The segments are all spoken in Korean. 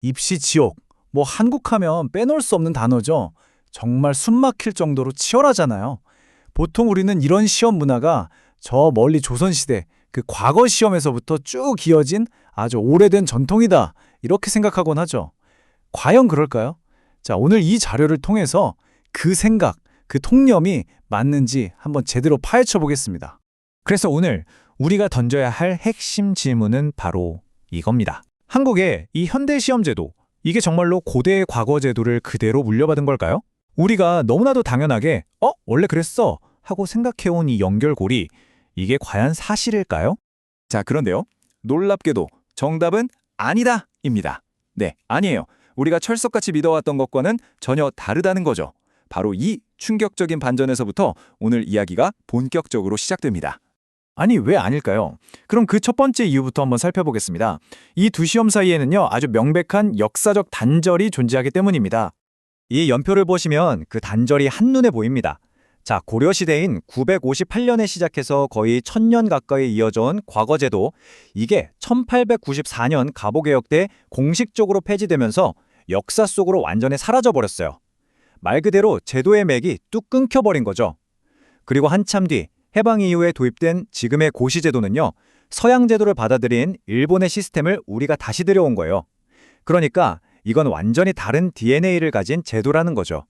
입시 지옥. 뭐 한국하면 빼놓을 수 없는 단어죠. 정말 숨막힐 정도로 치열하잖아요. 보통 우리는 이런 시험 문화가 저 멀리 조선시대 그 과거 시험에서부터 쭉 이어진 아주 오래된 전통이다. 이렇게 생각하곤 하죠. 과연 그럴까요? 자, 오늘 이 자료를 통해서 그 생각, 그 통념이 맞는지 한번 제대로 파헤쳐 보겠습니다. 그래서 오늘 우리가 던져야 할 핵심 질문은 바로 이겁니다. 한국의 이 현대 시험제도, 이게 정말로 고대의 과거 제도를 그대로 물려받은 걸까요? 우리가 너무나도 당연하게 원래 그랬어 하고 생각해온 이 연결고리, 이게 과연 사실일까요? 자, 그런데요. 놀랍게도 정답은 아니다 입니다. 네, 아니에요. 우리가 철석같이 믿어왔던 것과는 전혀 다르다는 거죠. 바로 이 충격적인 반전에서부터 오늘 이야기가 본격적으로 시작됩니다. 아니, 왜 아닐까요? 그럼 그 첫 번째 이유부터 한번 살펴보겠습니다. 이 두 시험 사이에는요, 아주 명백한 역사적 단절이 존재하기 때문입니다. 이 연표를 보시면 그 단절이 한눈에 보입니다. 자, 고려시대인 958년에 시작해서 거의 1000년 가까이 이어져온 과거제도, 이게 1894년 갑오개혁 때 공식적으로 폐지되면서 역사 속으로 완전히 사라져버렸어요. 말 그대로 제도의 맥이 뚝 끊겨버린 거죠. 그리고 한참 뒤 해방 이후에 도입된 지금의 고시제도는요, 서양 제도를 받아들인 일본의 시스템을 우리가 다시 들여온 거예요. 그러니까 이건 완전히 다른 DNA를 가진 제도라는 거죠.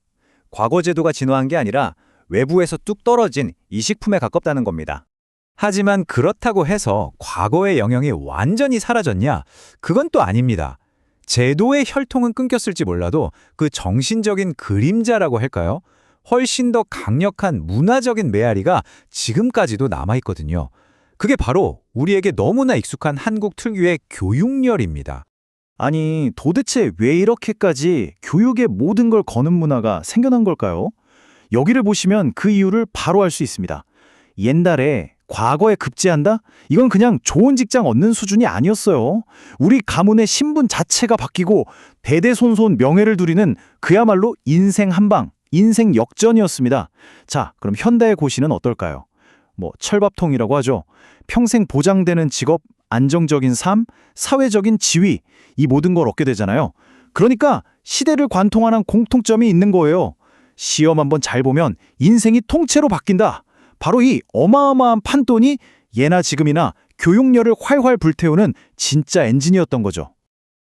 과거 제도가 진화한 게 아니라 외부에서 뚝 떨어진 이식품에 가깝다는 겁니다. 하지만 그렇다고 해서 과거의 영향이 완전히 사라졌냐? 그건 또 아닙니다. 제도의 혈통은 끊겼을지 몰라도 그 정신적인 그림자라고 할까요? 훨씬 더 강력한 문화적인 메아리가 지금까지도 남아있거든요. 그게 바로 우리에게 너무나 익숙한 한국 특유의 교육열입니다. 아니, 도대체 왜 이렇게까지 교육의 모든 걸 거는 문화가 생겨난 걸까요? 여기를 보시면 그 이유를 바로 알 수 있습니다. 옛날에 과거에 급제한다? 이건 그냥 좋은 직장 얻는 수준이 아니었어요. 우리 가문의 신분 자체가 바뀌고 대대손손 명예를 누리는 그야말로 인생 한방, 인생 역전이었습니다. 자, 그럼 현대의 고시는 어떨까요? 뭐 철밥통이라고 하죠. 평생 보장되는 직업, 안정적인 삶, 사회적인 지위, 이 모든 걸 얻게 되잖아요. 그러니까 시대를 관통하는 공통점이 있는 거예요. 시험 한번 잘 보면 인생이 통째로 바뀐다. 바로 이 어마어마한 판돈이 예나 지금이나 교육열을 활활 불태우는 진짜 엔진이었던 거죠.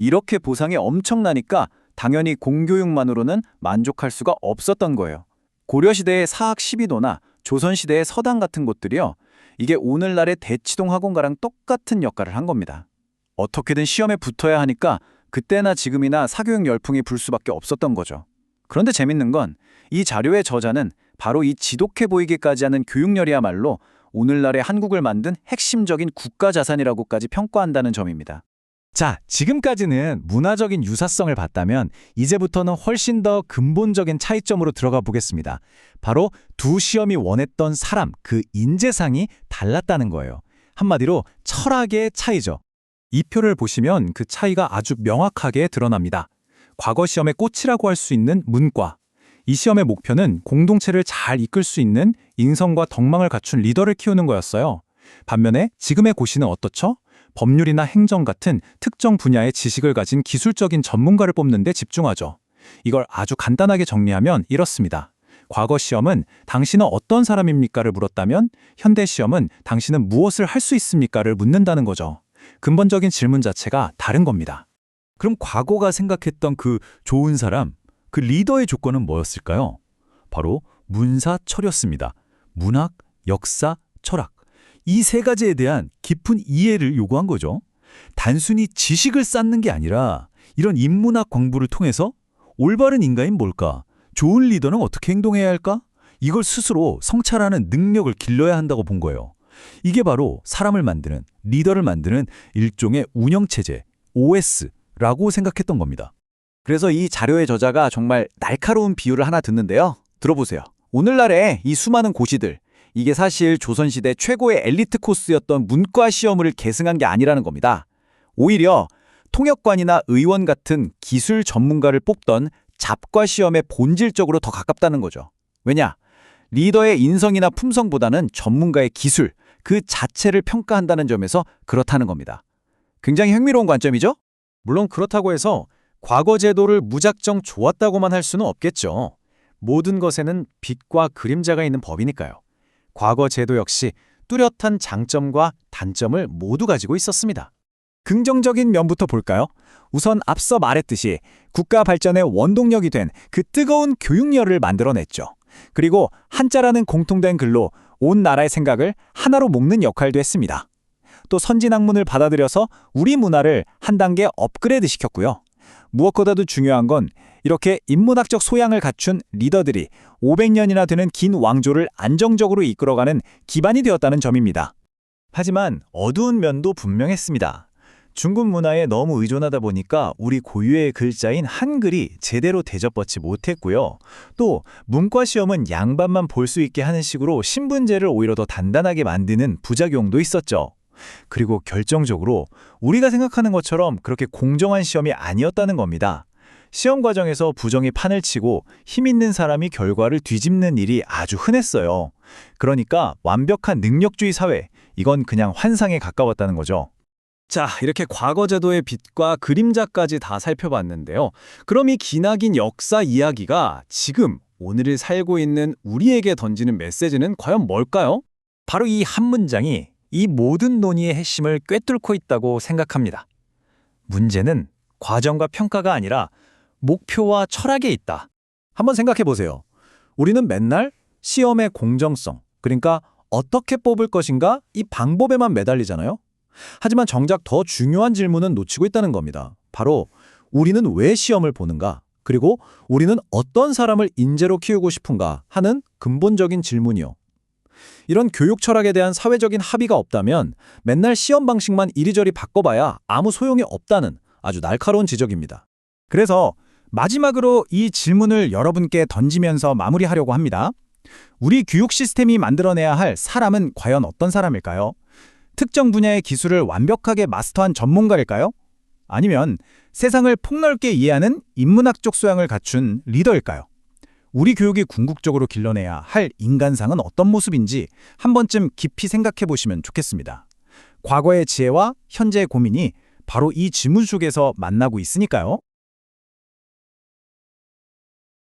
이렇게 보상이 엄청나니까 당연히 공교육만으로는 만족할 수가 없었던 거예요. 고려시대의 사학 12도나 조선시대의 서당 같은 곳들이요, 이게 오늘날의 대치동 학원가랑 똑같은 역할을 한 겁니다. 어떻게든 시험에 붙어야 하니까 그때나 지금이나 사교육 열풍이 불 수밖에 없었던 거죠. 그런데 재밌는 건 이 자료의 저자는 바로 이 지독해 보이기까지 하는 교육열이야말로 오늘날의 한국을 만든 핵심적인 국가 자산이라고까지 평가한다는 점입니다. 자, 지금까지는 문화적인 유사성을 봤다면 이제부터는 훨씬 더 근본적인 차이점으로 들어가 보겠습니다. 바로 두 시험이 원했던 사람, 그 인재상이 달랐다는 거예요. 한마디로 철학의 차이죠. 이 표를 보시면 그 차이가 아주 명확하게 드러납니다. 과거 시험의 꽃이라고 할 수 있는 문과. 이 시험의 목표는 공동체를 잘 이끌 수 있는 인성과 덕망을 갖춘 리더를 키우는 거였어요. 반면에 지금의 고시는 어떻죠? 법률이나 행정 같은 특정 분야의 지식을 가진 기술적인 전문가를 뽑는 데 집중하죠. 이걸 아주 간단하게 정리하면 이렇습니다. 과거 시험은 당신은 어떤 사람입니까를 물었다면 현대 시험은 당신은 무엇을 할 수 있습니까를 묻는다는 거죠. 근본적인 질문 자체가 다른 겁니다. 그럼 과거가 생각했던 그 좋은 사람, 그 리더의 조건은 뭐였을까요? 바로 문사철이었습니다. 문학, 역사, 철학. 이 세 가지에 대한 깊은 이해를 요구한 거죠. 단순히 지식을 쌓는 게 아니라 이런 인문학 공부를 통해서 올바른 인간인 뭘까? 좋은 리더는 어떻게 행동해야 할까? 이걸 스스로 성찰하는 능력을 길러야 한다고 본 거예요. 이게 바로 사람을 만드는, 리더를 만드는 일종의 운영체제, OS라고 생각했던 겁니다. 그래서 이 자료의 저자가 정말 날카로운 비유를 하나 듣는데요. 들어보세요. 오늘날의 이 수많은 고시들, 이게 사실 조선시대 최고의 엘리트 코스였던 문과 시험을 계승한 게 아니라는 겁니다. 오히려 통역관이나 의원 같은 기술 전문가를 뽑던 잡과 시험에 본질적으로 더 가깝다는 거죠. 왜냐? 리더의 인성이나 품성보다는 전문가의 기술, 그 자체를 평가한다는 점에서 그렇다는 겁니다. 굉장히 흥미로운 관점이죠? 물론 그렇다고 해서 과거 제도를 무작정 좋았다고만 할 수는 없겠죠. 모든 것에는 빛과 그림자가 있는 법이니까요. 과거 제도 역시 뚜렷한 장점과 단점을 모두 가지고 있었습니다. 긍정적인 면부터 볼까요? 우선 앞서 말했듯이 국가 발전의 원동력이 된 그 뜨거운 교육열을 만들어냈죠. 그리고 한자라는 공통된 글로 온 나라의 생각을 하나로 묶는 역할도 했습니다. 또 선진학문을 받아들여서 우리 문화를 한 단계 업그레이드 시켰고요. 무엇보다도 중요한 건 이렇게 인문학적 소양을 갖춘 리더들이 500년이나 되는 긴 왕조를 안정적으로 이끌어가는 기반이 되었다는 점입니다. 하지만 어두운 면도 분명했습니다. 중국 문화에 너무 의존하다 보니까 우리 고유의 글자인 한글이 제대로 대접받지 못했고요. 또 문과 시험은 양반만 볼 수 있게 하는 식으로 신분제를 오히려 더 단단하게 만드는 부작용도 있었죠. 그리고 결정적으로 우리가 생각하는 것처럼 그렇게 공정한 시험이 아니었다는 겁니다. 시험 과정에서 부정이 판을 치고 힘 있는 사람이 결과를 뒤집는 일이 아주 흔했어요. 그러니까 완벽한 능력주의 사회, 이건 그냥 환상에 가까웠다는 거죠. 자, 이렇게 과거 제도의 빛과 그림자까지 다 살펴봤는데요. 그럼 이 기나긴 역사 이야기가 지금 오늘을 살고 있는 우리에게 던지는 메시지는 과연 뭘까요? 바로 이 한 문장이 이 모든 논의의 핵심을 꿰뚫고 있다고 생각합니다. 문제는 과정과 평가가 아니라 목표와 철학에 있다. 한번 생각해 보세요. 우리는 맨날 시험의 공정성, 그러니까 어떻게 뽑을 것인가 이 방법에만 매달리잖아요. 하지만 정작 더 중요한 질문은 놓치고 있다는 겁니다. 바로 우리는 왜 시험을 보는가? 그리고 우리는 어떤 사람을 인재로 키우고 싶은가 하는 근본적인 질문이요. 이런 교육 철학에 대한 사회적인 합의가 없다면 맨날 시험 방식만 이리저리 바꿔봐야 아무 소용이 없다는 아주 날카로운 지적입니다. 그래서 마지막으로 이 질문을 여러분께 던지면서 마무리하려고 합니다. 우리 교육 시스템이 만들어내야 할 사람은 과연 어떤 사람일까요? 특정 분야의 기술을 완벽하게 마스터한 전문가일까요? 아니면 세상을 폭넓게 이해하는 인문학적 소양을 갖춘 리더일까요? 우리 교육이 궁극적으로 길러내야 할 인간상은 어떤 모습인지 한 번쯤 깊이 생각해 보시면 좋겠습니다. 과거의 지혜와 현재의 고민이 바로 이 질문 속에서 만나고 있으니까요.